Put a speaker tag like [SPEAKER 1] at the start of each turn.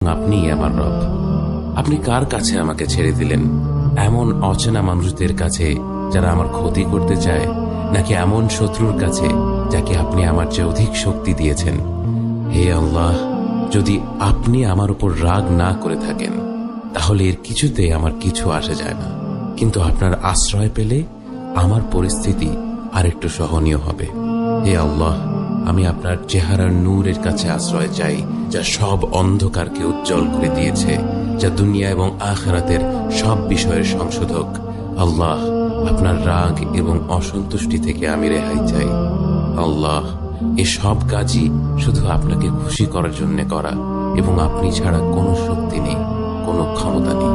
[SPEAKER 1] আপনিই আমার রব। আপনি কার কাছে আমাকে ছেড়ে দিলেন? এমন অচেনা মানুষদের কাছে যারা আমার ক্ষতি করতে চায়, নাকি এমন শত্রুর কাছে যাকে আপনি আমার চেয়ে অধিক শক্তি দিয়েছেন? হে আল্লাহ, যদি আপনি আমার উপর রাগ না করে থাকেন তাহলে এর কিছুতে আমার কিছু আসে যায় না, কিন্তু আপনার আশ্রয় পেলে আমার পরিস্থিতি আরেকটু সহনীয় হবে। হে আল্লাহ, আমি আপনার চেহারার নূরের কাছে আশ্রয় চাই, যা সব অন্ধকারকে উজ্জ্বল করে দিয়েছে, যা দুনিয়া এবং আখিরাতের সব বিষয়ের সংশোধক। আল্লাহ, আপনার রাগ এবং অসন্তুষ্টি থেকে আমি রেহাই চাই। আল্লাহ, এ সব কাজই শুধু আপনাকে খুশি করার জন্য করা, এবং আপনি ছাড়া কোনো শক্তি নেই, কোনো ক্ষমতা নেই।